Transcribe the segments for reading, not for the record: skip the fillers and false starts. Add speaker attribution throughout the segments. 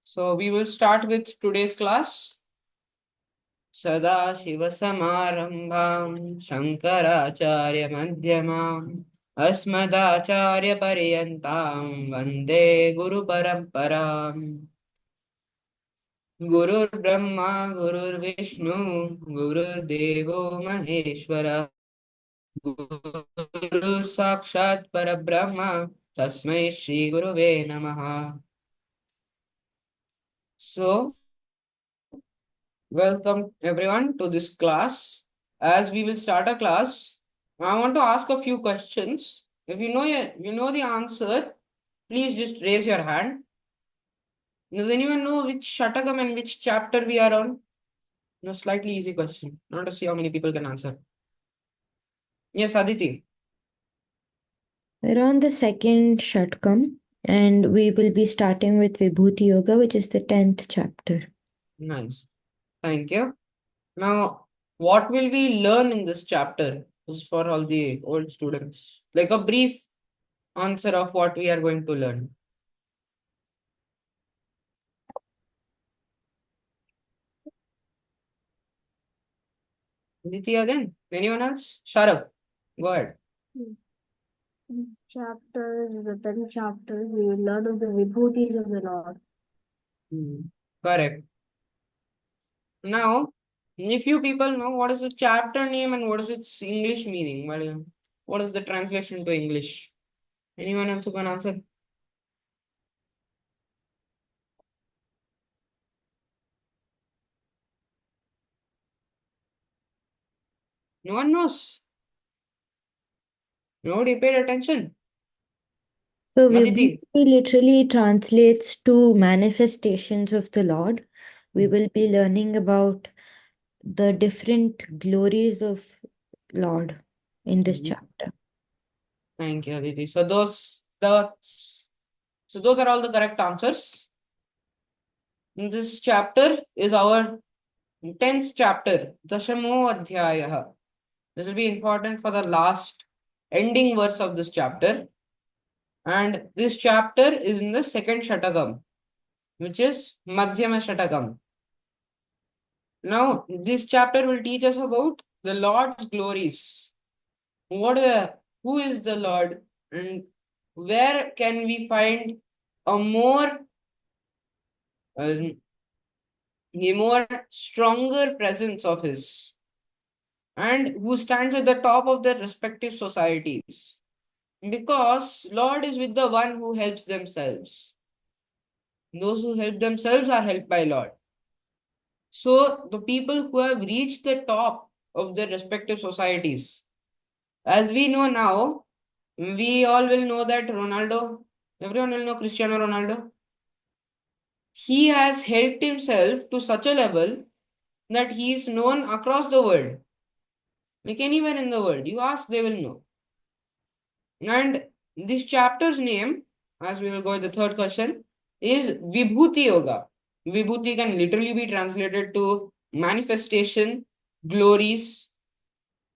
Speaker 1: So we will start with today's class. Sadashivasamarambham Shankaracharya Madhyamam Asmadacharya Paryantam Vande Guru Paramparam. Gurur Brahma Gurur Vishnu Gurur Devo Maheshwara Guru Sakshat Parabrahma Tasmai Shri Guruve Namaha. So welcome everyone to this class. As we will start a class, I want to ask a few questions. If you know the answer, please just raise your hand. Does anyone know which Shatakam and which chapter we are on? No, slightly easy question. I want to see how many people can answer. Yes, Aditi.
Speaker 2: We're on the second Shatkam, and we will be starting with Vibhuti Yoga, which is the 10th chapter.
Speaker 1: Nice. Thank you. Now, what will we learn in this chapter? This is for all the old students. Like a brief answer of what we are going to learn. Aditi again. Anyone else? Sharaf, go ahead.
Speaker 3: Chapter, the 10th chapter, we will learn of the vibhutis of the Lord.
Speaker 1: Correct. Now, if you people know what is the chapter name and what is its English meaning, well, what is the translation to English? Anyone else who can answer? No one knows. Nobody paid attention.
Speaker 2: So,
Speaker 1: Aditi.
Speaker 2: Vibhuti literally translates to manifestations of the Lord. We will be learning about the different glories of Lord in this chapter.
Speaker 1: Thank you, Aditi. So those are all the correct answers. This chapter is our 10th chapter, Dashamo Adhyayah. This will be important for the last ending verse of this chapter. And this chapter is in the second Shatakam, which is Madhyama Shatakam. Now, this chapter will teach us about the Lord's glories. Who is the Lord, and where can we find a um, a more stronger presence of His, and who stands at the top of their respective societies? Because Lord is with the one who helps themselves. Those who help themselves are helped by Lord. So the people who have reached the top of their respective societies, as we know now, we all will know that Ronaldo, everyone will know Cristiano Ronaldo. He has helped himself to such a level that he is known across the world. Like anywhere in the world, you ask, they will know. And this chapter's name, as we will go with the third question, is Vibhuti Yoga. Vibhuti can literally be translated to manifestation, glories,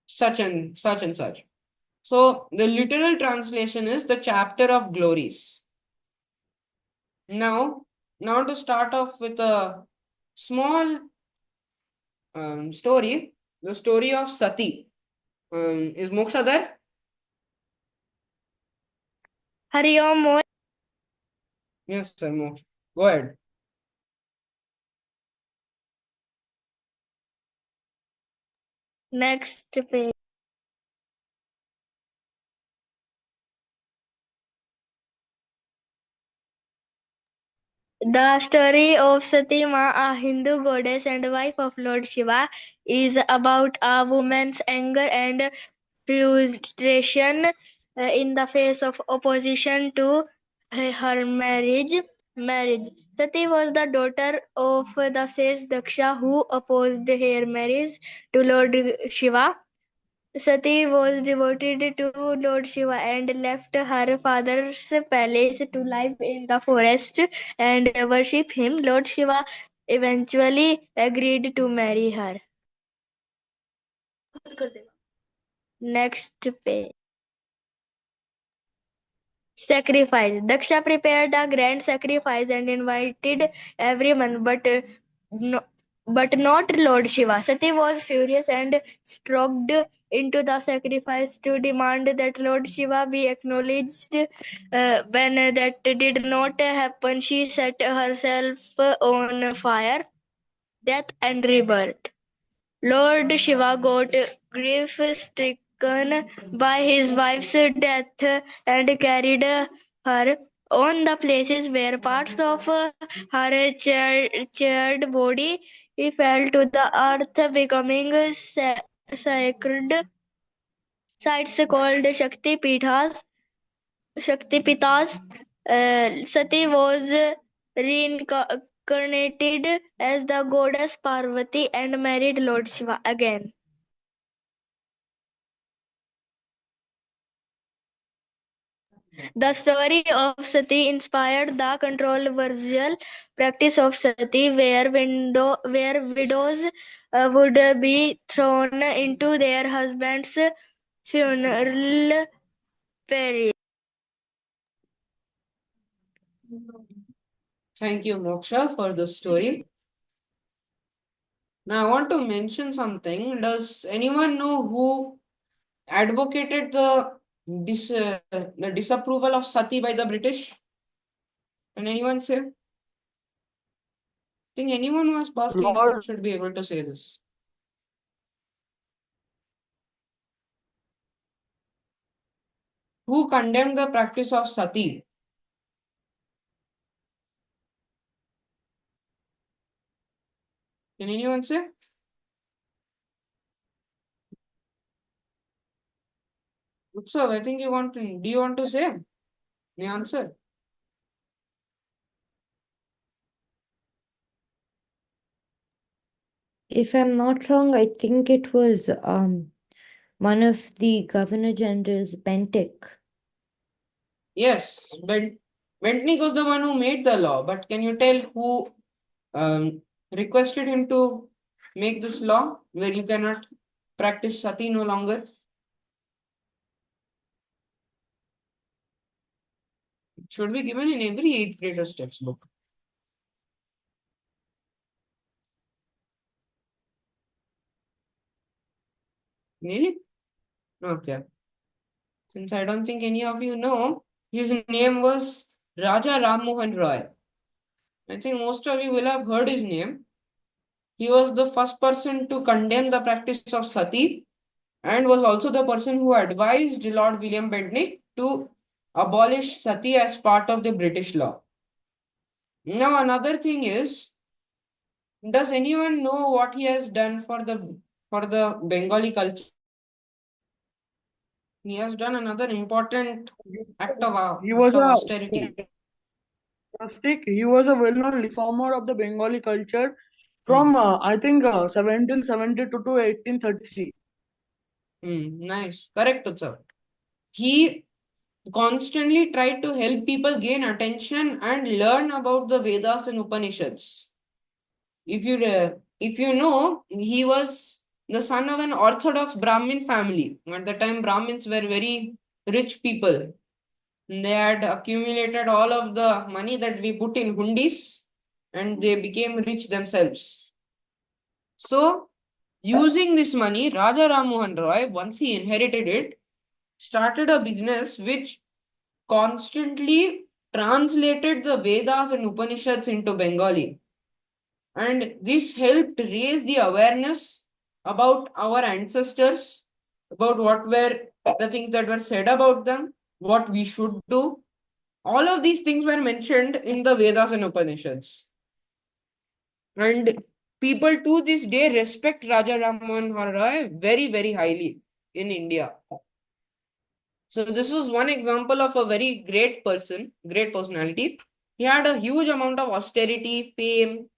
Speaker 1: such and such and such. So the literal translation is the chapter of glories. Now, now to start off with a small story, the story of Sati. Is Moksha there?
Speaker 3: Hari Om Mohan.
Speaker 1: Yes, sir, Moksha. Go ahead.
Speaker 3: Next page. The story of Sati Ma, a Hindu goddess and wife of Lord Shiva, is about a woman's anger and frustration in the face of opposition to her marriage. Sati was the daughter of the sage Daksha, who opposed her marriage to Lord Shiva. Sati was devoted to Lord Shiva and left her father's palace to live in the forest and worship him. Lord Shiva eventually agreed to marry her. Next page. sacrifice. Daksha prepared a grand sacrifice and invited everyone, but not Lord Shiva. Sati was furious and stroked into the sacrifice to demand that Lord Shiva be acknowledged. When that did not happen, she set herself on fire, death, and rebirth. Lord Shiva got grief stricken by his wife's death and carried her on the places where parts of her charred body fell to the earth, becoming sacred sites called Shaktipitas. Sati was reincarnated as the goddess Parvati and married Lord Shiva again. The story of Sati inspired the controversial practice of Sati, where widows would be thrown into their husband's funeral pyre.
Speaker 1: Thank you, Moksha, for the story. Now, I want to mention something. Does anyone know who advocated the disapproval of sati by the British? Can anyone say? I think anyone who has passed
Speaker 4: Lord,
Speaker 1: should be able to say this. Who condemned the practice of sati? Can anyone say? Utsav, I think do you want to say the answer?
Speaker 2: If I'm not wrong, I think it was one of the Governor General's, Bentinck.
Speaker 1: Yes, Bentinck was the one who made the law, but can you tell who requested him to make this law where you cannot practice sati no longer? It should be given in every 8th grader's textbook. Really? Okay. Since I don't think any of you know, his name was Raja Ram Mohan Roy. I think most of you will have heard his name. He was the first person to condemn the practice of sati and was also the person who advised Lord William Bentinck to abolish sati as part of the British law. Now, another thing is, does anyone know what he has done for the Bengali culture? He has done another important act of
Speaker 4: he was a
Speaker 1: austerity.
Speaker 4: he was a well-known reformer of the Bengali culture from I think 1772 to 1833.
Speaker 1: Nice. Correct, Utsav. He constantly tried to help people gain attention and learn about the Vedas and Upanishads. If you know, he was the son of an Orthodox Brahmin family. At the time, Brahmins were very rich people. They had accumulated all of the money that we put in hundis and they became rich themselves. So, using this money, Raja Ram Mohan Roy, once he inherited it, started a business which constantly translated the Vedas and Upanishads into Bengali. And this helped raise the awareness about our ancestors, about what were the things that were said about them, what we should do. All of these things were mentioned in the Vedas and Upanishads. And people to this day respect Raja Ram Mohan Roy very, very highly in India. So this was one example of a very great person, great personality. He had a huge amount of austerity, fame,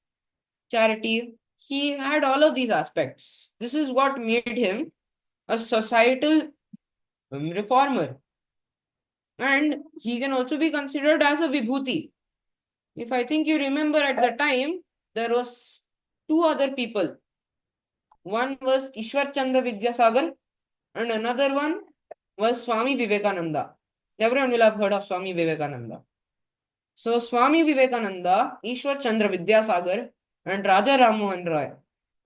Speaker 1: charity. He had all of these aspects. This is what made him a societal reformer. And he can also be considered as a vibhuti. If I think you remember at the time, there was two other people. One was Ishwar Chandra Vidyasagar and another one was Swami Vivekananda. Everyone will have heard of Swami Vivekananda. So Swami Vivekananda, Ishwar Chandra Vidyasagar, and Raja Ram Mohan Roy.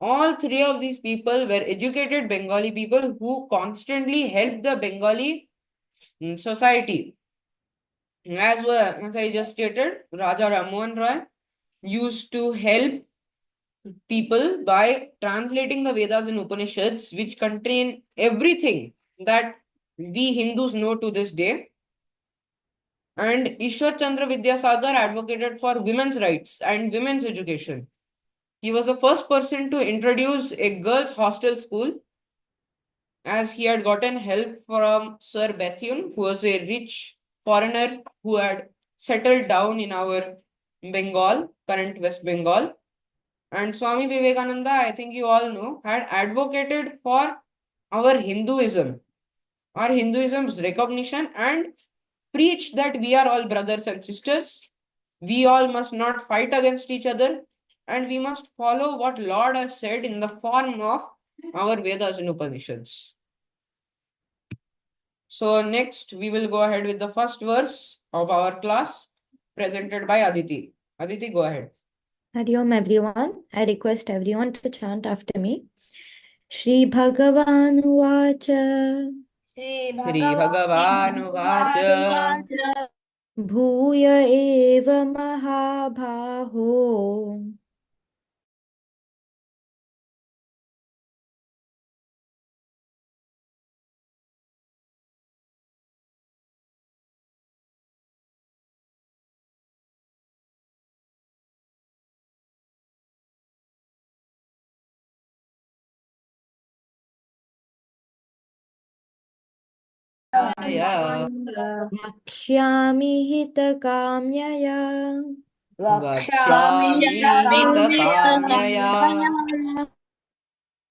Speaker 1: All three of these people were educated Bengali people who constantly helped the Bengali society. As I just stated, Raja Ram Mohan Roy used to help people by translating the Vedas and Upanishads, which contain everything that we Hindus know to this day. And Ishwar Chandra Vidyasagar advocated for women's rights and women's education. He was the first person to introduce a girls' hostel school, as he had gotten help from Sir Bethune, who was a rich foreigner who had settled down in our Bengal, current West Bengal. And Swami Vivekananda, I think you all know, had advocated for our Hinduism's recognition, and preached that we are all brothers and sisters. We all must not fight against each other, and we must follow what Lord has said in the form of our Vedas and Upanishads. So next, we will go ahead with the first verse of our class, presented by Aditi. Aditi, go ahead.
Speaker 2: Hari Om everyone. I request everyone to chant after me. Shri Bhagavan Vacha
Speaker 1: Shri Bhagavan Vacha
Speaker 2: Bhuya Eva Mahabhaho Vakshyami Hitakamyaya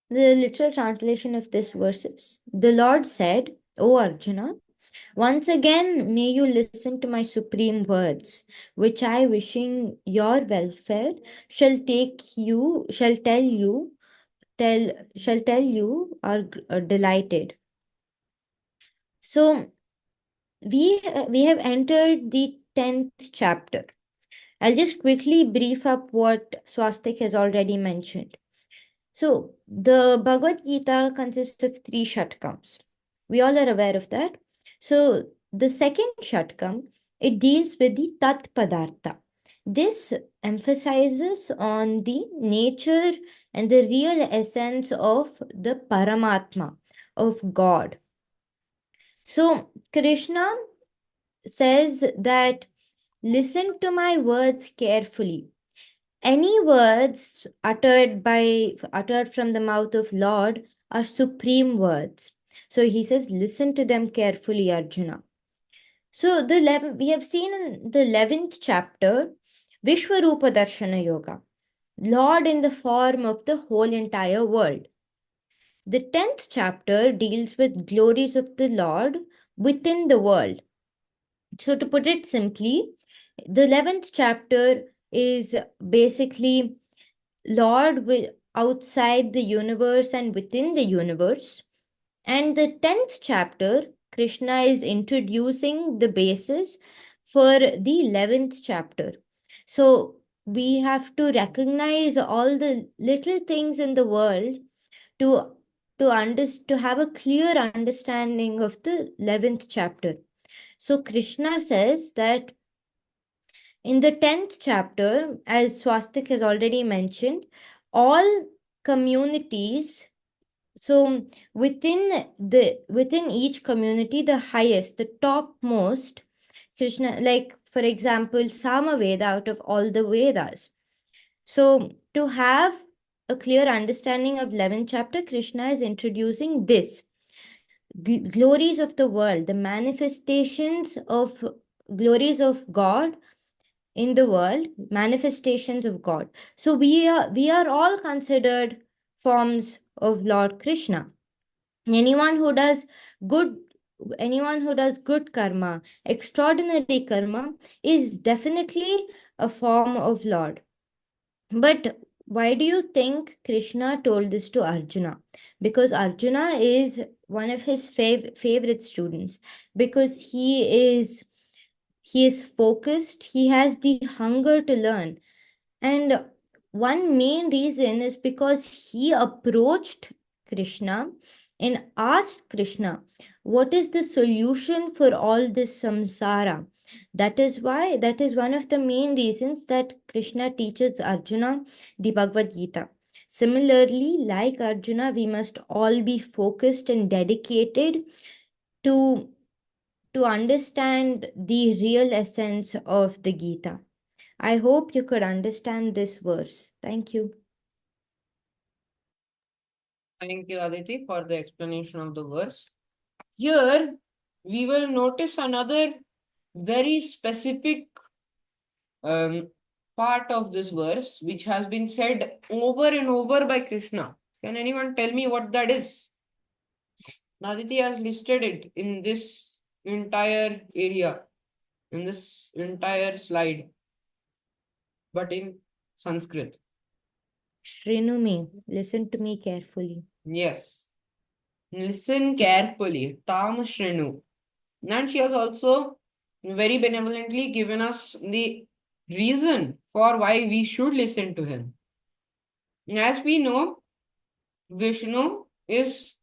Speaker 2: The literal translation of this verse is, the Lord said, O Arjuna, once again may you listen to my supreme words, which I, wishing your welfare, shall tell you are delighted. So we have entered the 10th chapter. I'll just quickly brief up what Swastik has already mentioned. So the Bhagavad Gita consists of 3 shatkams. We all are aware of that. So the second shatkam, it deals with the Tat Padartha. This emphasizes on the nature and the real essence of the Paramatma, of God. So Krishna says that listen to my words carefully. Any words uttered from the mouth of Lord are supreme words. So he says, listen to them carefully, Arjuna. So we have seen in the 11th chapter, Vishwarupa Darshana Yoga, Lord in the form of the whole entire world. The 10th chapter deals with glories of the Lord within the world. So to put it simply, the 11th chapter is basically Lord outside the universe and within the universe. And the 10th chapter, Krishna is introducing the basis for the 11th chapter. So we have to recognize all the little things in the world to have a clear understanding of the 11th chapter. So Krishna says that in the 10th chapter, as Swastik has already mentioned, all communities, so within each community, the highest, the topmost, Krishna, like for example, Samaveda out of all the Vedas. So to have a clear understanding of 11th chapter, Krishna is introducing this. The glories of the world, the manifestations of glories of God in the world, manifestations of God. So we are all considered forms of Lord Krishna. Anyone who does good karma, extraordinary karma, is definitely a form of Lord. But why do you think Krishna told this to Arjuna? because Arjuna is one of his favorite students, because he is focused, he has the hunger to learn. And one main reason is because he approached Krishna and asked Krishna, what is the solution for all this samsara? That is one of the main reasons that Krishna teaches Arjuna the Bhagavad Gita. Similarly, like Arjuna, we must all be focused and dedicated to understand the real essence of the Gita. I hope you could understand this verse. Thank you.
Speaker 1: Thank you, Aditi, for the explanation of the verse. Here, we will notice another very specific part of this verse, which has been said over and over by Krishna. Can anyone tell me what that is? Aditi has listed it in this entire area, in this entire slide, but in Sanskrit.
Speaker 2: Shrinu me, listen to me carefully.
Speaker 1: Yes. Listen carefully. Tam Shrinu. And she has also very benevolently given us the reason for why we should listen to him. As we know, Vishnu is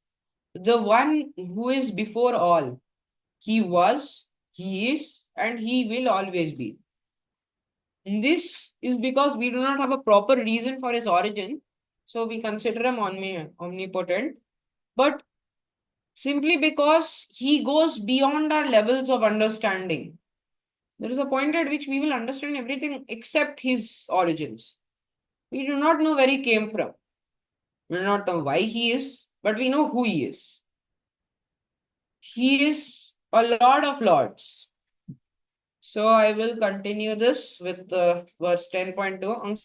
Speaker 1: the one who is before all. He was, he is, and he will always be. This is because we do not have a proper reason for his origin, so we consider him omnipotent. But simply because he goes beyond our levels of understanding. There is a point at which we will understand everything except his origins. We do not know where he came from. We do not know why he is, but we know who he is. He is a Lord of Lords. So I will continue this with verse 10.2.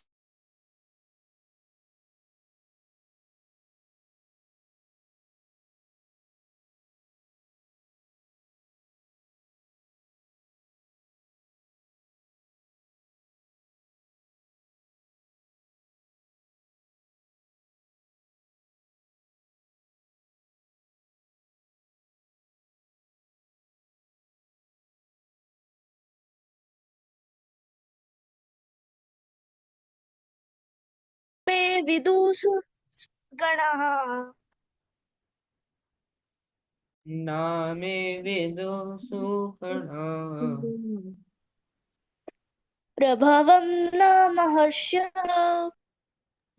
Speaker 3: मे विदुषु गणः
Speaker 1: Name Vedo Supana
Speaker 3: प्रभवं न महर्षयः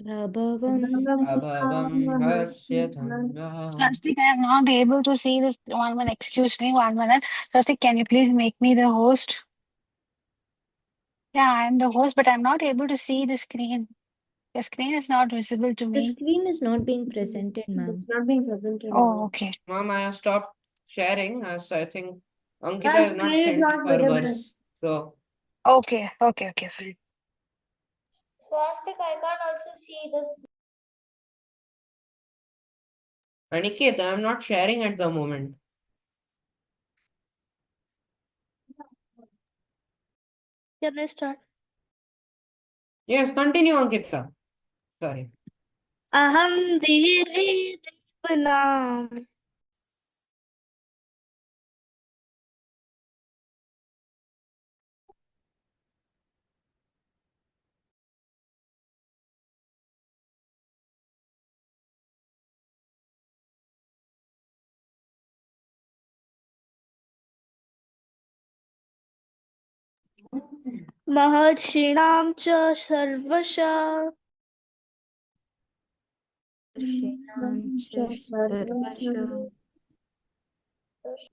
Speaker 2: Prabhavam
Speaker 1: Abhavam Harsyathanga.
Speaker 5: Swastik, I am not able to see this. One minute, excuse me, 1 minute. Swastik, can you please make me the host? Yeah, I am the host, but I'm not able to see the screen. The screen is not visible to
Speaker 2: The
Speaker 5: me.
Speaker 2: screen is not being presented, ma'am.
Speaker 5: Oh, okay.
Speaker 1: Mom, I have stopped sharing as I think Ankita
Speaker 3: My
Speaker 1: has not
Speaker 3: screen is
Speaker 1: sent
Speaker 3: not
Speaker 1: her
Speaker 3: visible.
Speaker 1: verse. So
Speaker 5: Okay, fine.
Speaker 3: Swastik, I can't also see this.
Speaker 1: Aniket, I am not sharing at the moment.
Speaker 3: Can I start?
Speaker 1: Yes, continue, Ankita. Sorry.
Speaker 3: Aham diri devanam Maharshinam cha sarvasha.
Speaker 2: Shinam cha sarvasha.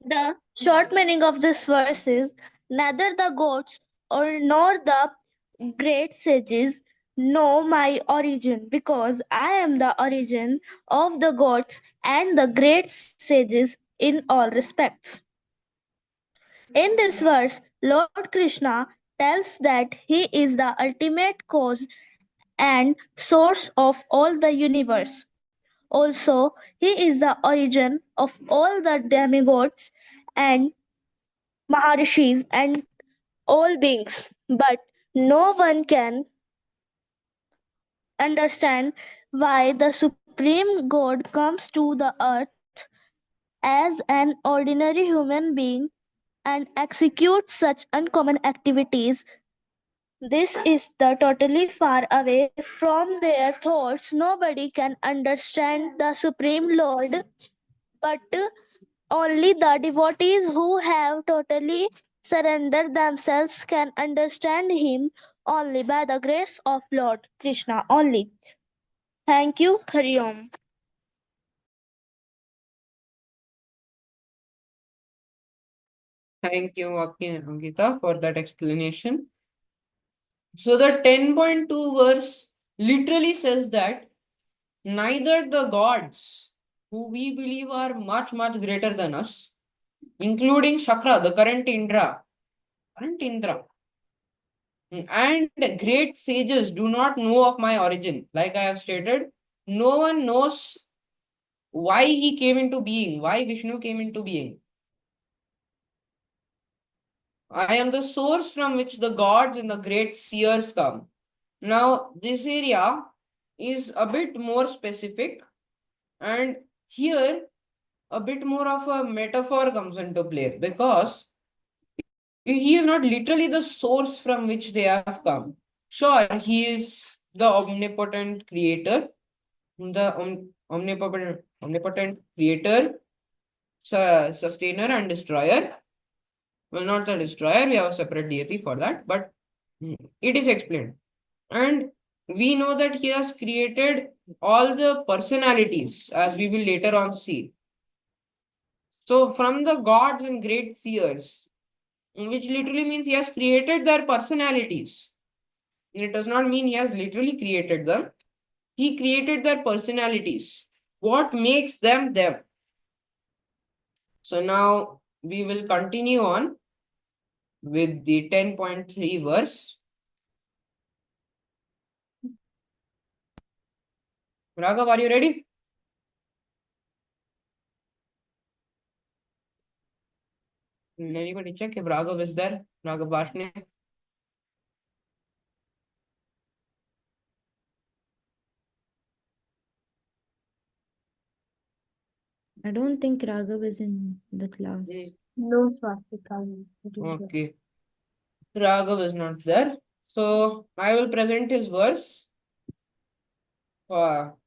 Speaker 3: The short meaning of this verse is neither the gods or nor the great sages know my origin, because I am the origin of the gods and the great sages in all respects. In this verse, Lord Krishna tells that he is the ultimate cause and source of all the universe. Also, he is the origin of all the demigods and Maharishis and all beings. But no one can understand why the Supreme God comes to the earth as an ordinary human being and executes such uncommon activities. This is the totally far away from their thoughts. Nobody can understand the Supreme Lord, but only the devotees who have totally surrendered themselves can understand him only by the grace of Lord Krishna only. Thank you, Hari Om.
Speaker 1: Thank you, Ankita, for that explanation. So the 10.2 verse literally says that neither the gods, who we believe are much, much greater than us, including Shakra, the current Indra, and great sages do not know of my origin. Like I have stated, no one knows why he came into being, why Vishnu came into being. I am the source from which the gods and the great seers come. Now, this area is a bit more specific, and here a bit more of a metaphor comes into play, because he is not literally the source from which they have come. Sure, he is the omnipotent creator, the omnipotent creator, sustainer, and destroyer. Well, not the destroyer, we have a separate deity for that, but it is explained. And we know that he has created all the personalities, as we will later on see. So, from the gods and great seers, which literally means he has created their personalities. It does not mean he has literally created them. He created their personalities. What makes them them? So, now we will continue on with the 10.3 verse. Raghav, are you ready? Anybody check if Raghav is there? Raghav Bashne.
Speaker 2: I don't think Raghav is in the class.
Speaker 3: No swastika.
Speaker 1: Okay. Raghav is not there. So I will present his verse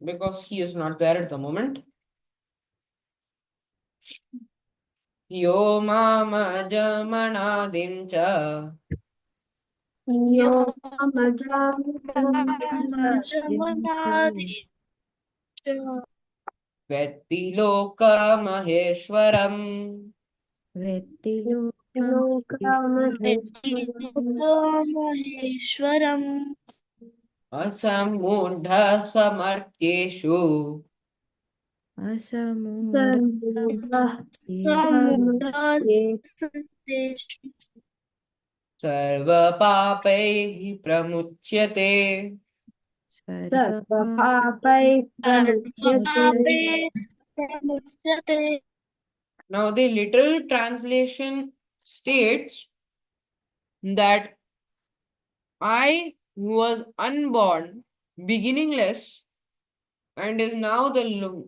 Speaker 1: because he is not there at the moment. Yo mama jamanadim cha
Speaker 3: Yo
Speaker 1: vetti loka maheshwaram
Speaker 3: Maheshwaram
Speaker 1: asamudha samartyeshu sarva papaihi pramuchyate. Now the literal translation states that I, who was unborn, beginningless, and is now the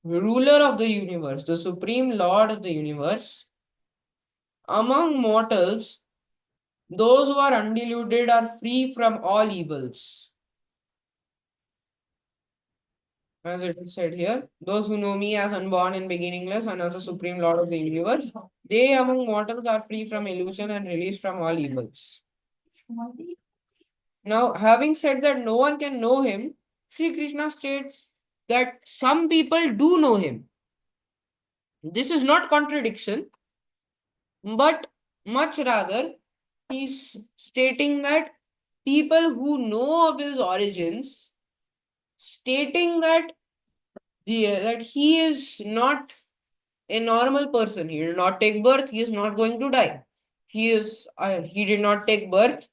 Speaker 1: ruler of the universe, the supreme lord of the universe, among mortals, those who are undeluded are free from all evils. As it is said here, those who know me as unborn and beginningless and as the supreme lord of the universe, they among mortals are free from illusion and released from all evils. Now, having said that no one can know him, Sri Krishna states that some people do know him. This is not contradiction, but much rather he's stating that people who know of his origins, stating that that he is not a normal person. He did not take birth. He is not going to die. He did not take birth.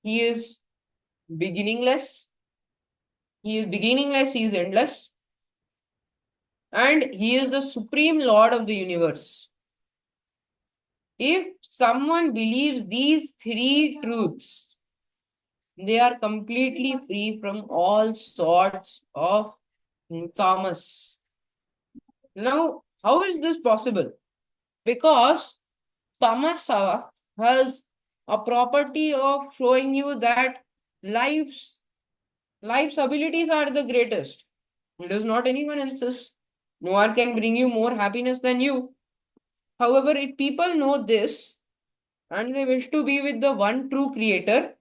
Speaker 1: He is beginningless. He is beginningless. He is endless. And he is the supreme lord of the universe. If someone believes these three truths, they are completely free from all sorts of Thomas. Now, how is this possible? Because Tamasa has a property of showing you that life's abilities are the greatest. It is not anyone else's. No one can bring you more happiness than you. However, if people know this and they wish to be with the one true creator,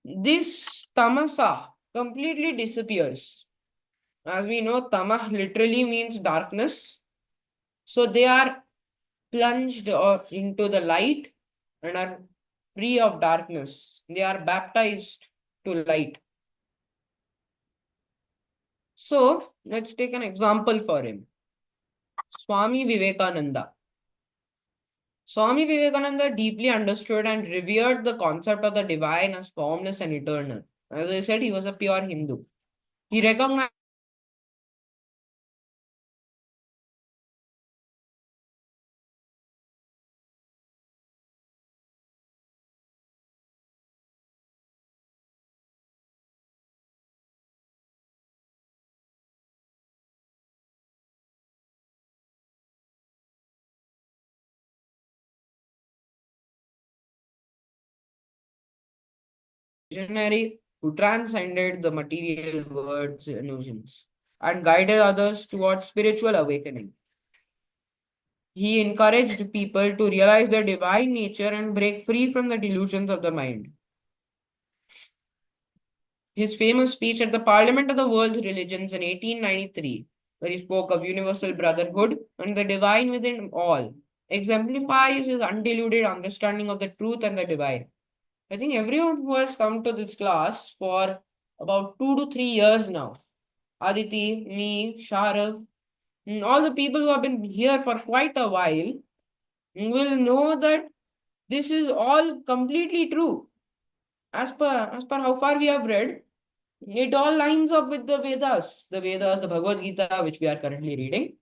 Speaker 1: this tamasa completely disappears. As we know, tamah literally means darkness. So they are plunged into the light and are free of darkness. They are baptized to light. So let's take an example for him. Swami Vivekananda. Swami Vivekananda deeply understood and revered the concept of the divine as formless and eternal. As I said, he was a pure Hindu. He recognized visionary who transcended the material world's illusions and guided others towards spiritual awakening. He encouraged people to realize their divine nature and break free from the delusions of the mind. His famous speech at the Parliament of the World's Religions in 1893, where he spoke of universal brotherhood and the divine within all, exemplifies his undiluted understanding of the truth and the divine. I think everyone who has come to this class for about 2 to 3 years now, Aditi, me, Sharaf, all the people who have been here for quite a while, will know that this is all completely true. As per how far we have read, it all lines up with the Vedas, the Bhagavad Gita, which we are currently reading,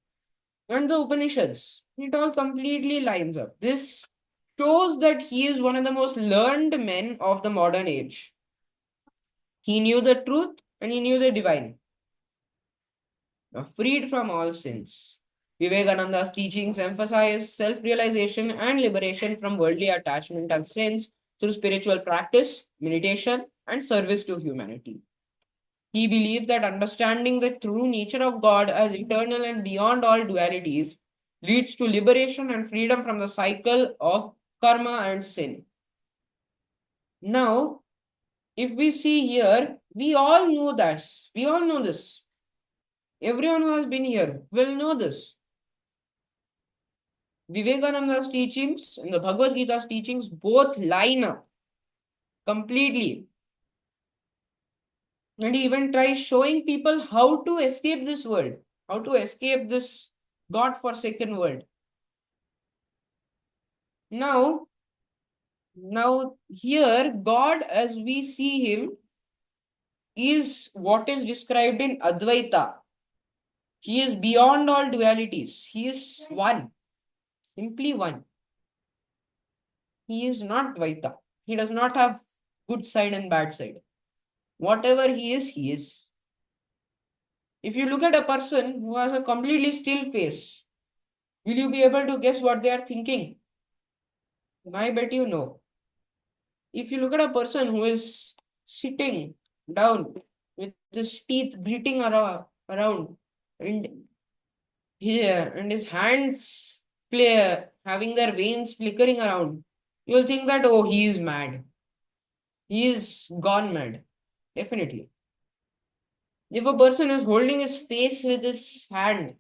Speaker 1: and the Upanishads. It all completely lines up. This shows that he is one of the most learned men of the modern age. He knew the truth and he knew the divine. Freed from all sins. Vivekananda's teachings emphasize self-realization and liberation from worldly attachment and sins through spiritual practice, meditation, and service to humanity. He believed that understanding the true nature of God as eternal and beyond all dualities leads to liberation and freedom from the cycle of karma and sin. Now, if we see here, we all know this. We all know this. Everyone who has been here will know this. Vivekananda's teachings and the Bhagavad Gita's teachings both line up completely. And he even tries showing people how to escape this world, how to escape this God-forsaken world. Now here, God as we see him is what is described in Advaita. He is beyond all dualities. He is one, simply one. He is not Dvaita. He does not have good side and bad side. Whatever he is, he is. If you look at a person who has a completely still face, will you be able to guess what they are thinking? I bet you no. If you look at a person who is sitting down with his teeth gritting around and his hands having their veins flickering around, you'll think that, oh, he is mad. He is gone mad. Definitely. If a person is holding his face with his hand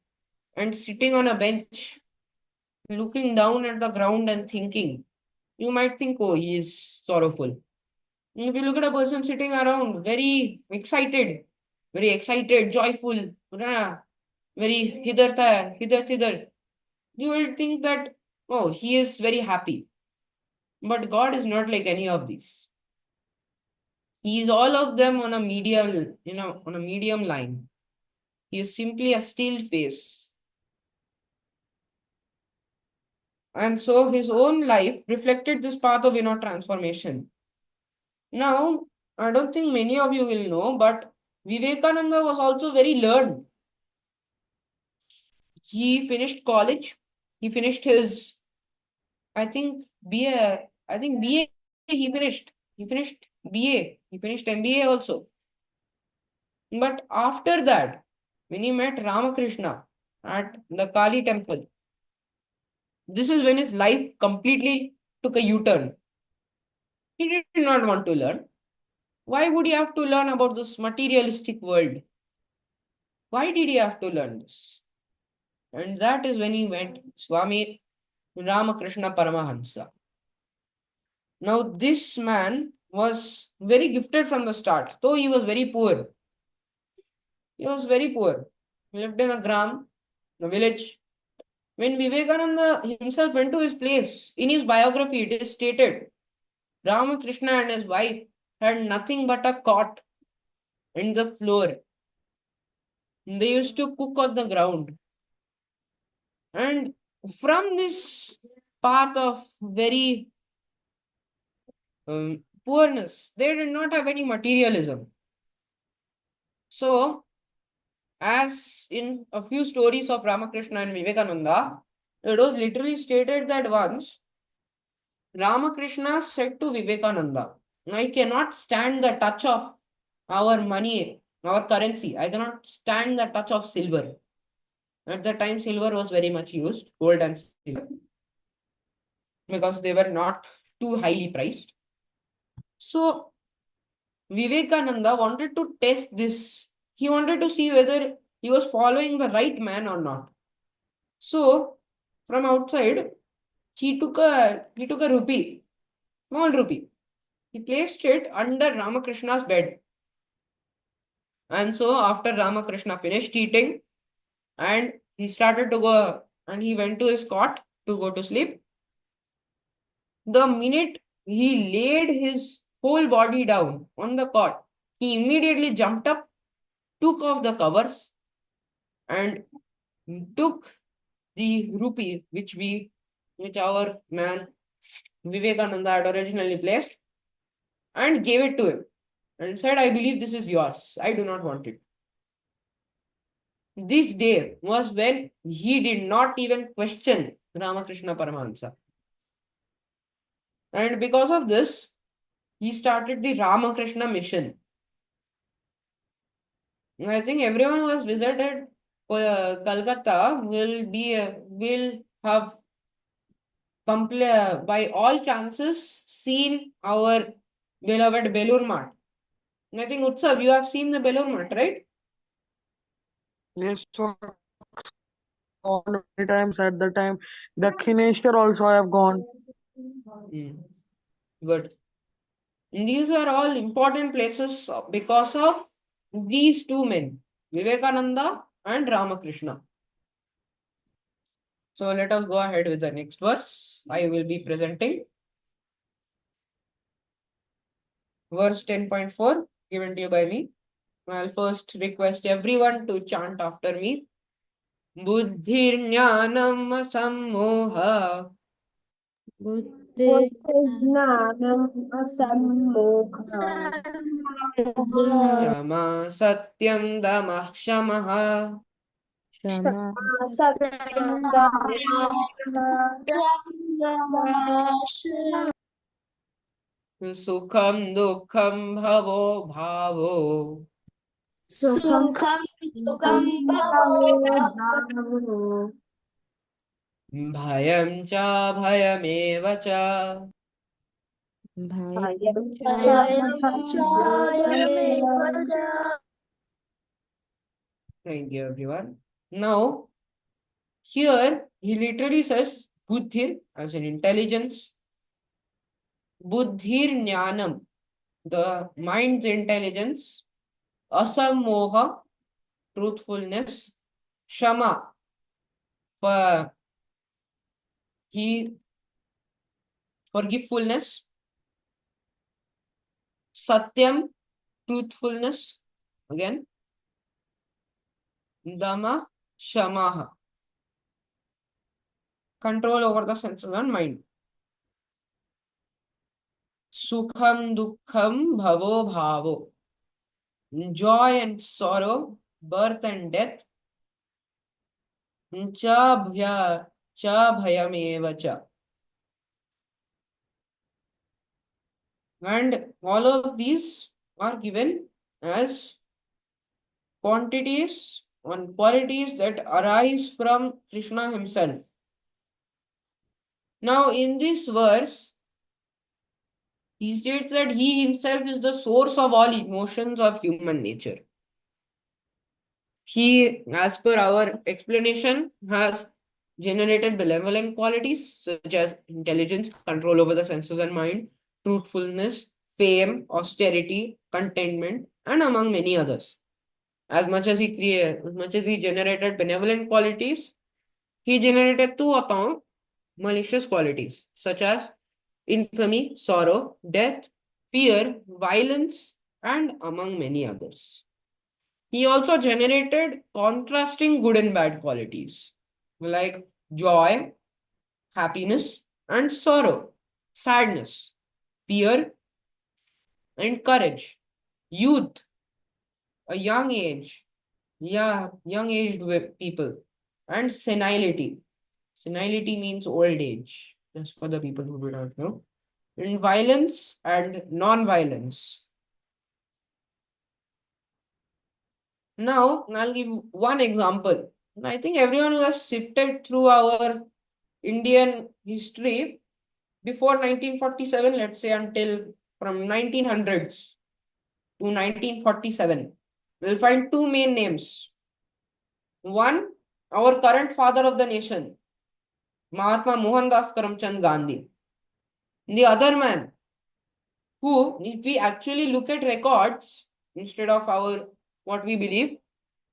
Speaker 1: and sitting on a bench, looking down at the ground and thinking, you might think, oh, he is sorrowful. If you look at a person sitting around, very excited, joyful, very hither, you will think that, oh, he is very happy. But God is not like any of these. He is all of them on a medium, on a medium line. He is simply a still face. And so his own life reflected this path of inner transformation. Now, I don't think many of you will know, but Vivekananda was also very learned. He finished college. He finished his, I think, BA. I think BA he finished. He finished BA. He finished MBA also. But after that, when he met Ramakrishna at the Kali temple, this is when his life completely took a U-turn. He did not want to learn. Why would he have to learn about this materialistic world? Why did he have to learn this? And that is when he met Swami Ramakrishna Paramahansa. Now, this man was very gifted from the start, though he was very poor. He was very poor. He lived in a gram, a village. When Vivekananda himself went to his place, in his biography, it is stated Ramakrishna and his wife had nothing but a cot and the floor. They used to cook on the ground. And from this path of very poorness, they did not have any materialism. So, as in a few stories of Ramakrishna and Vivekananda, it was literally stated that once Ramakrishna said to Vivekananda, I cannot stand the touch of our money, our currency. I cannot stand the touch of silver. At the time, silver was very much used, gold and silver, because they were not too highly priced. So, Vivekananda wanted to test this. He wanted to see whether he was following the right man or not. So, from outside, he took a rupee, small rupee. He placed it under Ramakrishna's bed. And so, after Ramakrishna finished eating, and he started to go, and he went to his cot to go to sleep. The minute he laid his whole body down on the cot, he immediately jumped up, took off the covers, and took the rupee which our man Vivekananda had originally placed, and gave it to him and said, I believe this is yours. I do not want it. This day was when he did not even question Ramakrishna Paramahansa. And because of this, he started the Ramakrishna mission. I think everyone who has visited Calcutta will have by all chances seen our beloved Belur Mat. I think Utsav, you have seen the Belur Mat, right?
Speaker 4: Yes, so many times at the time. Dakshineshwar also I have gone.
Speaker 1: Good. These are all important places because of these two men, Vivekananda and Ramakrishna. So let us go ahead with the next verse. I will be presenting verse 10.4 given to you by me. I'll first request everyone to chant after me. Buddhirjnanam sammoha
Speaker 2: Buddhi
Speaker 6: ज्ञानम् असम्मोहः
Speaker 1: Shama satyam damah shamaha
Speaker 2: Shama
Speaker 6: सत्यं
Speaker 1: Sukham dukkham bhavo bhavo
Speaker 6: सुखं भवो
Speaker 1: Bhayam cha bhayameva cha.
Speaker 2: Bhaya
Speaker 1: Thank you, everyone. Now, here he literally says Buddhir as in intelligence, Buddhir Jnanam, the mind's intelligence, Asammoha, truthfulness, Shama, for forgivefulness, Satyam, truthfulness, again, Dama, Shamaha, control over the senses and mind. Sukham, Dukkham, Bhavo, Bhavo. joy and sorrow, birth and death, cha bhayam eva cha. And all of these are given as quantities and qualities that arise from Krishna himself. Now, in this verse, he states that he himself is the source of all emotions of human nature. He, as per our explanation, has generated benevolent qualities such as intelligence, control over the senses and mind, truthfulness, fame, austerity, contentment, and among many others. As much as he generated benevolent qualities, he generated two account malicious qualities such as infamy, sorrow, death, fear, violence, and among many others. He also generated contrasting good and bad qualities like joy, happiness, and sorrow, sadness, fear, and courage, youth, a young age, young aged people, and senility. Senility means old age, just for the people who do not know. And violence and non-violence. Now, I'll give one example. I think everyone who has sifted through our Indian history before 1947, let's say until from 1900s to 1947, we'll find two main names. One, our current father of the nation, Mahatma Mohandas Karamchand Gandhi. The other man, who, if we actually look at records instead of our what we believe,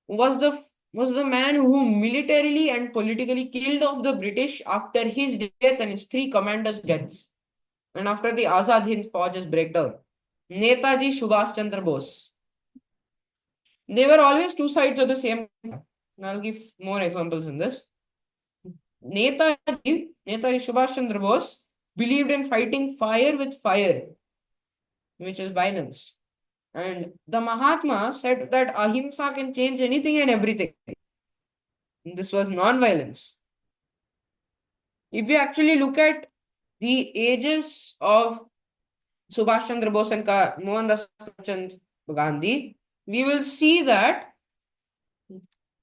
Speaker 1: was the man who militarily and politically killed off the British after his death and his three commanders' deaths, and after the Azad Hind Fauj's breakdown. Netaji Subhash Chandra Bose. They were always two sides of the same coin. I'll give more examples in this. Netaji Subhash Chandra Bose believed in fighting fire with fire, which is violence. And the Mahatma said that ahimsa can change anything and everything. This was non-violence. If we actually look at the ages of Subhash Chandra Bose and Mohandas Karamchand Gandhi, we will see that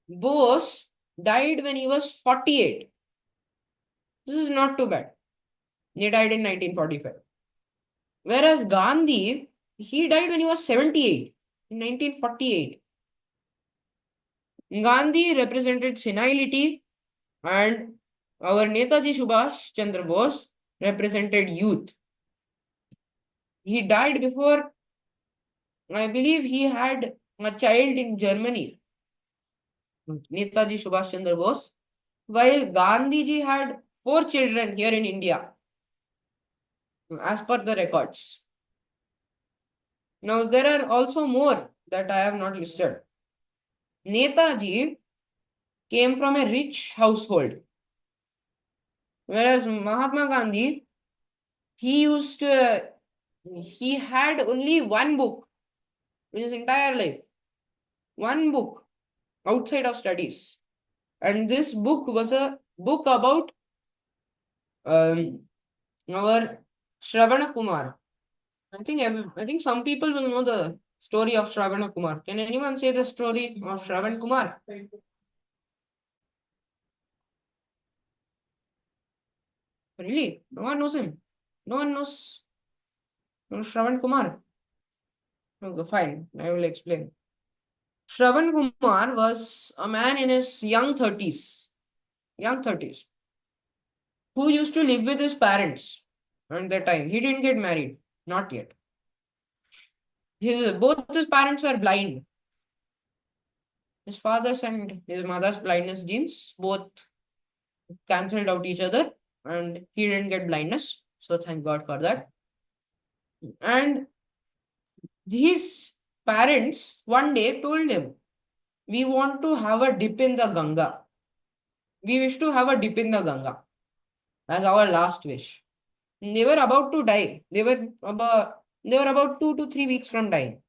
Speaker 1: Bose died when he was 48. This is not too bad. He died in 1945. Whereas Gandhi, he died when he was 78 in 1948. Gandhi represented senility and our Netaji Subhash Chandra Bose represented youth. He died before, I believe he had a child in Germany, Netaji Subhash Chandra Bose, while Gandhiji had 4 children here in India, as per the records. Now, there are also more that I have not listed. Netaji came from a rich household, whereas Mahatma Gandhi, he had only one book in his entire life. One book outside of studies. And this book was a book about our Shravana Kumar. I think some people will know the story of Shravana Kumar. Can anyone say the story of Shravan Kumar? Really? No one knows him. No one knows Shravan Kumar. Okay, fine. I will explain. Shravan Kumar was a man in his young 30s, who used to live with his parents at that time. He didn't get married, not yet. Both his parents were blind. His father's and his mother's blindness genes both cancelled out each other, and he didn't get blindness. So thank God for that. And his parents one day told him, "We want to have a dip in the Ganga. We wish to have a dip in the Ganga as our last wish." They were about to die. They were about 2 to 3 weeks from dying.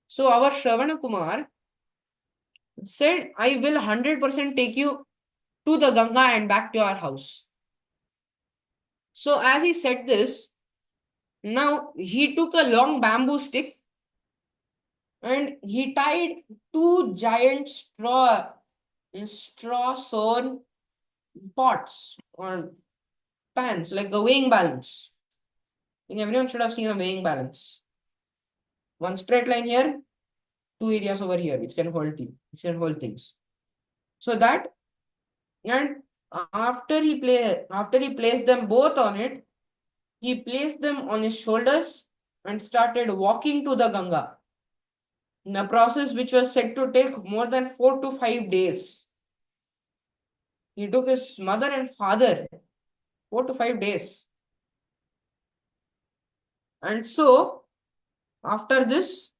Speaker 1: So our Shravana Kumar said, I will 100% take you to the Ganga and back to our house. So as he said this, now he took a long bamboo stick and he tied two giant straw sewn pots or pans, like a weighing balance. I think everyone should have seen a weighing balance. One straight line here, two areas over here, which can hold things. So that, and after he placed them both on it, he placed them on his shoulders and started walking to the Ganga. In a process which was said to take more than 4 to 5 days. He took his mother and father 4 to 5 days. And so, after this,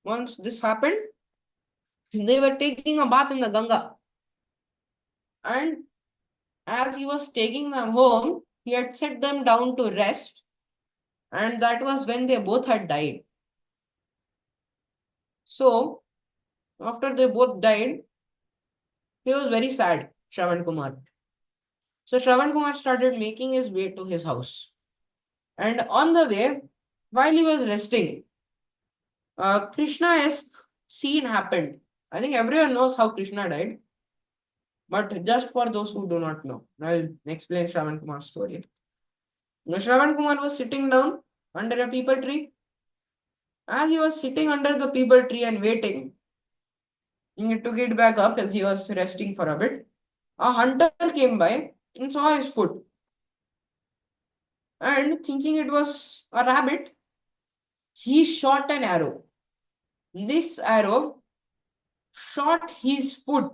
Speaker 1: once this happened, they were taking a bath in the Ganga. And as he was taking them home, he had set them down to rest. And that was when they both had died. So, after they both died, he was very sad, Shravan Kumar. So, Shravan Kumar started making his way to his house. And on the way, while he was resting, Krishna-esque scene happened. I think everyone knows how Krishna died. But just for those who do not know, I'll explain Shravan Kumar's story. Now, Shravan Kumar was sitting down under a peepal tree. As he was sitting under the peepal tree and waiting, he took it back up as he was resting for a bit. A hunter came by and saw his foot. And thinking it was a rabbit, he shot an arrow. This arrow shot his foot.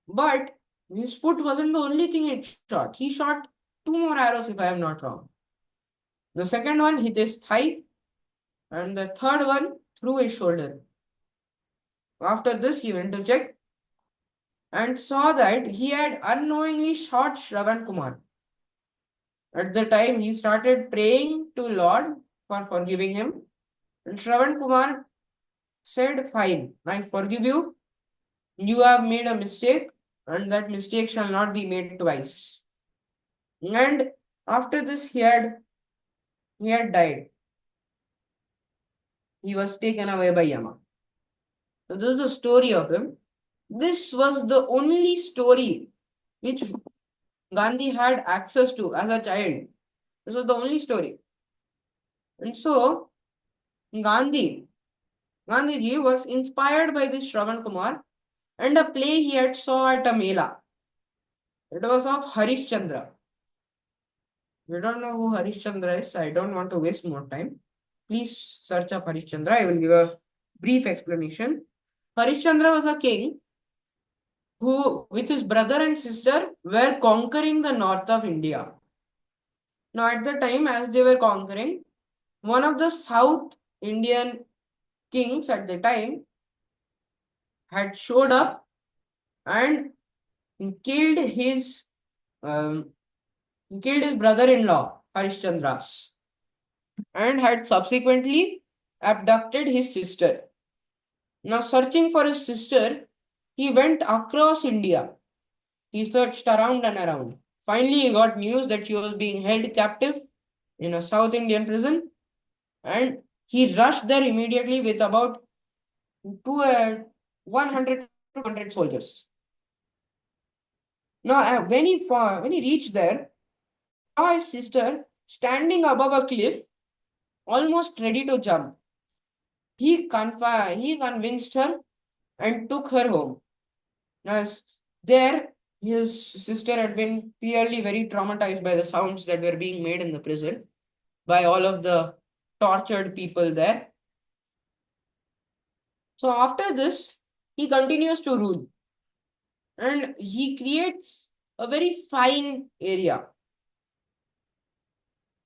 Speaker 1: But his foot wasn't the only thing it shot. He shot 2 more arrows, if I am not wrong. The second one hit his thigh, and the third one through his shoulder. After this, he went to check and saw that he had unknowingly shot Shravan Kumar. At the time, he started praying to Lord for forgiving him. And Shravan Kumar said, fine, I forgive you. You have made a mistake, and that mistake shall not be made twice. And after this, he had died. He was taken away by Yama. So this is the story of him. This was the only story which Gandhi had access to as a child. This was the only story. And so, Gandhiji was inspired by this Shravan Kumar and a play he had saw at a Mela. It was of Harishchandra. We don't know who Harishchandra is. I don't want to waste more time. Please search up Harishchandra. I will give a brief explanation. Harishchandra was a king who, with his brother and sister, were conquering the north of India. Now, at the time, as they were conquering, one of the South Indian kings at the time had showed up and killed his brother-in-law, Harishchandras, and had subsequently abducted his sister. Now, searching for his sister, he went across India. He searched around and around. Finally, he got news that she was being held captive in a South Indian prison, and he rushed there immediately with about 100 to 200 soldiers. Now, when he reached there, he saw his sister standing above a cliff, almost ready to jump. He convinced her and took her home. Now, there, his sister had been clearly very traumatized by the sounds that were being made in the prison by all of the tortured people there. So after this, he continues to rule. And he creates a very fine area.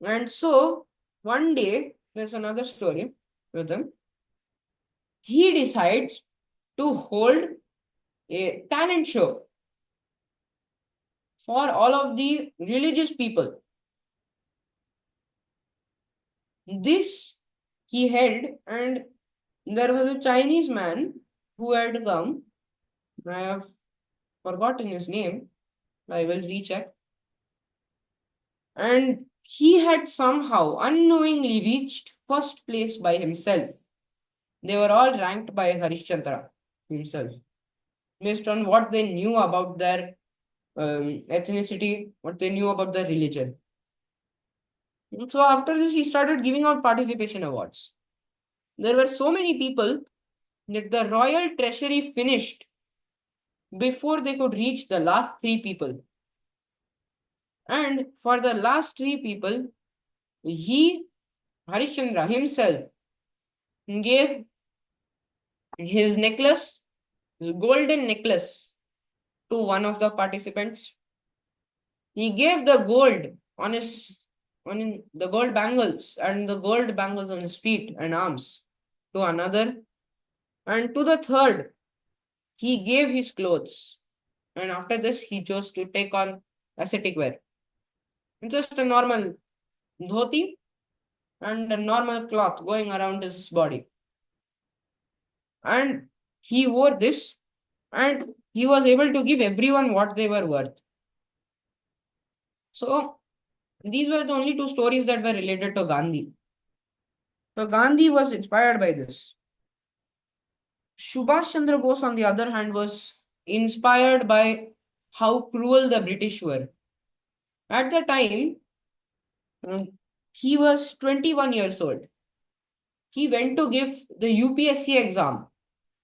Speaker 1: And so, one day, there's another story with him. He decides to hold a talent show for all of the religious people. This he held, and there was a Chinese man who had come. I have forgotten his name. I will recheck. And he had somehow unknowingly reached first place by himself. They were all ranked by Harishchandra himself, based on what they knew about their ethnicity, what they knew about their religion. So after this, he started giving out participation awards. There were so many people that the royal treasury finished before they could reach the last three people. And for the last three people, Harishchandra himself, gave his necklace, his golden necklace, to one of the participants. He gave the gold the gold bangles and the gold bangles on his feet and arms to another. And to the third, he gave his clothes. And after this, he chose to take on ascetic wear. Just a normal dhoti and a normal cloth going around his body. And he wore this, and he was able to give everyone what they were worth. So these were the only two stories that were related to Gandhi. So Gandhi was inspired by this. Subhash Chandra Bose, on the other hand, was inspired by how cruel the British were. At the time, he was 21 years old. He went to give the UPSC exam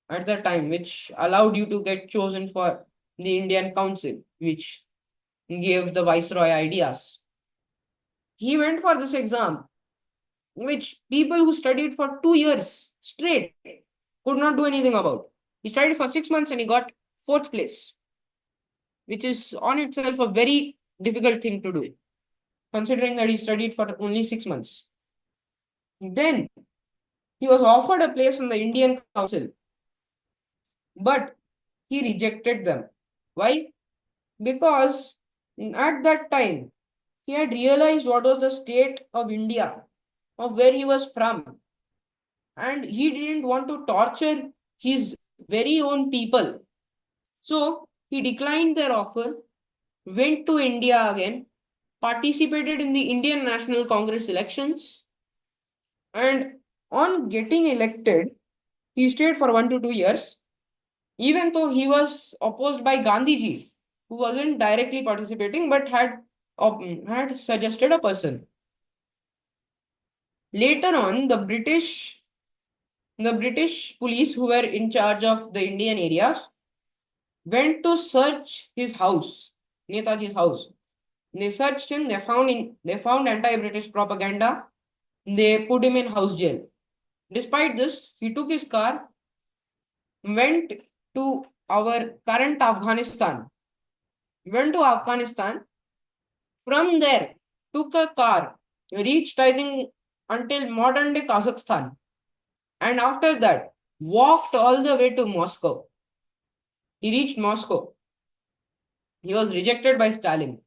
Speaker 1: at the time, which allowed you to get chosen for the Indian Council, which gave the Viceroy ideas. He went for this exam, which people who studied for 2 years straight could not do anything about. He studied for 6 months and he got 4th place, which is on itself a very difficult thing to do, considering that he studied for only 6 months. Then he was offered a place in the Indian Council, but he rejected them. Why? Because at that time, he had realized what was the state of India, of where he was from, and he didn't want to torture his very own people. So he declined their offer, went to India again, participated in the Indian National Congress elections, and on getting elected, he stayed for 1 to 2 years, even though he was opposed by Gandhiji, who wasn't directly participating but had suggested a person. Later on, the British police who were in charge of the Indian areas went to search his house, Netaji's house. They searched him. They found anti-British propaganda. They put him in house jail. Despite this, he took his car, went to our current Afghanistan. From there, took a car, reached, I think, until modern day Kazakhstan. And after that, walked all the way to Moscow. He reached Moscow. He was rejected by Stalin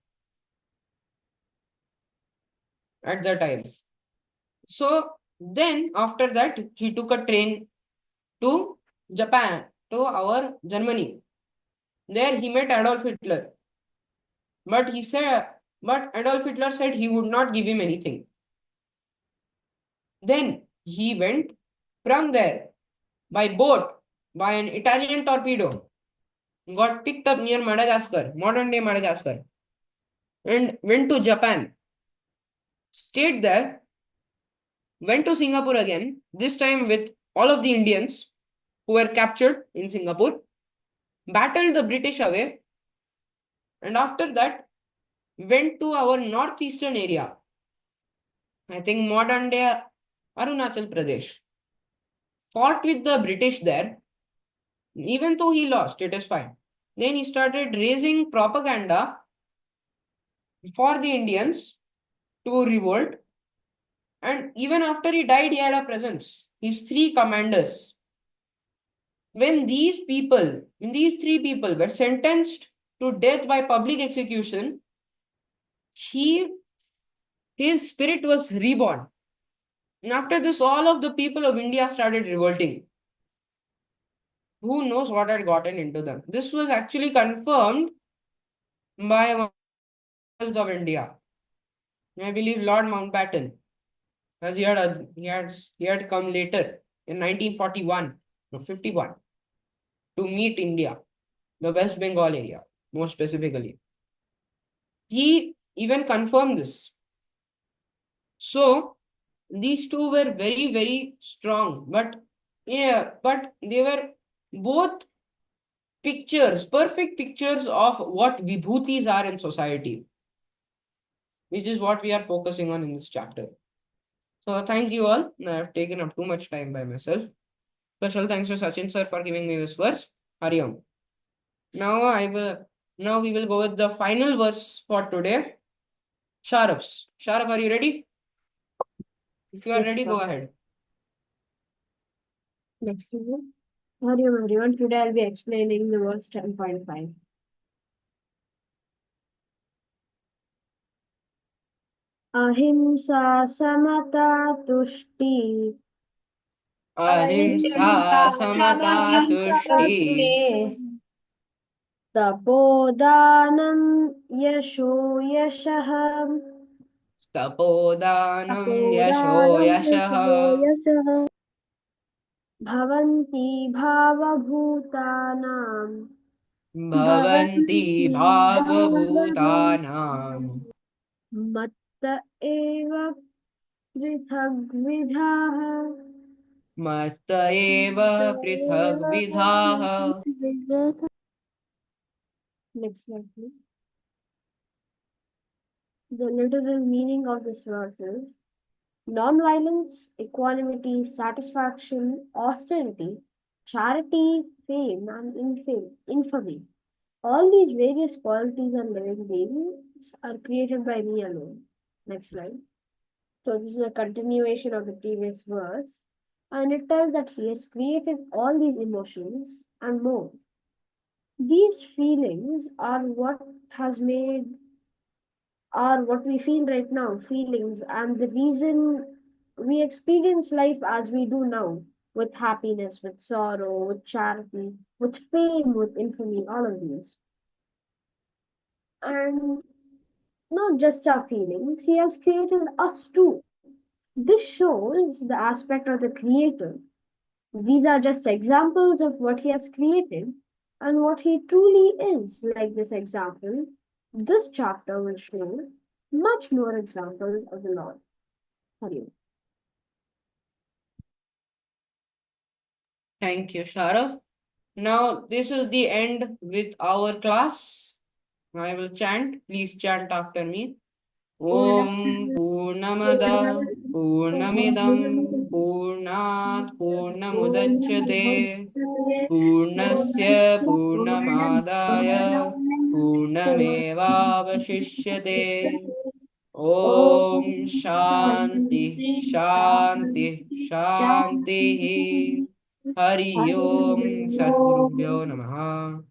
Speaker 1: at the time. So then, after that, he took a train to Japan, to our Germany. There he met Adolf Hitler. But Adolf Hitler said he would not give him anything. Then he went from there by boat, by an Italian torpedo, got picked up near Madagascar, modern day Madagascar, and went to Japan. Stayed there, went to Singapore again, this time with all of the Indians who were captured in Singapore, battled the British away, and after that went to our northeastern area, I think modern day Arunachal Pradesh, fought with the British there. Even though he lost, it is fine. Then he started raising propaganda for the Indians to revolt. And even after he died, he had a presence. His 3 commanders. When these three people were sentenced to death by public execution, his spirit was reborn. And after this, all of the people of India started revolting. Who knows what had gotten into them? This was actually confirmed by one of India. I believe Lord Mountbatten, as he had come later in 1941 or 51 to meet India, the West Bengal area, more specifically. He even confirmed this. So these two were very, very strong, but they were both pictures, perfect pictures of what vibhutis are in society, which is what we are focusing on in this chapter. So thank you all. I have taken up too much time by myself. Special thanks to Sachin sir for giving me this verse. Hari Om. Now we will go with the final verse for today. Sharaf, are you ready? If you are
Speaker 6: Yes,
Speaker 1: ready,
Speaker 6: sir.
Speaker 1: go ahead.
Speaker 6: Next one. Hari Om everyone. Today I'll be explaining the verse 10.5. Ahimsa samata tushti
Speaker 1: Ahimsa samata tushti
Speaker 6: tapodanam yasho yashah
Speaker 1: tapodanam yasho yashah
Speaker 6: bhavanti bhavabhutanam
Speaker 1: bhavanti bhavabhutanam
Speaker 6: matta eva prithagvidhah.
Speaker 1: matta eva prithag vidhaha.
Speaker 6: Next slide, please. The literal meaning of this verse is non-violence, equanimity, satisfaction, austerity, charity, fame, and infamy. All these various qualities and living beings are created by me alone. Next slide. So this is a continuation of the previous verse, and it tells that he has created all these emotions and more. These feelings are what has made are what we feel right now, feelings, and the reason we experience life as we do now, with happiness, with sorrow, with charity, with fame, with infamy, all of these. And not just our feelings, he has created us too. This shows the aspect of the creator. These are just examples of what he has created and what he truly is. Like this example, this chapter will show much more examples of the Lord. Hari Om.
Speaker 1: Thank you, Sharaf. Now, this is the end with our class. I will chant. Please chant after me. Om Purnamada Purnamidam Purnat Purnamudachyate Purnasya Purnamadaya Purnamevavashishyate. Om Shanti Shanti Shanti Hari Om Satgurubhyo Namaha.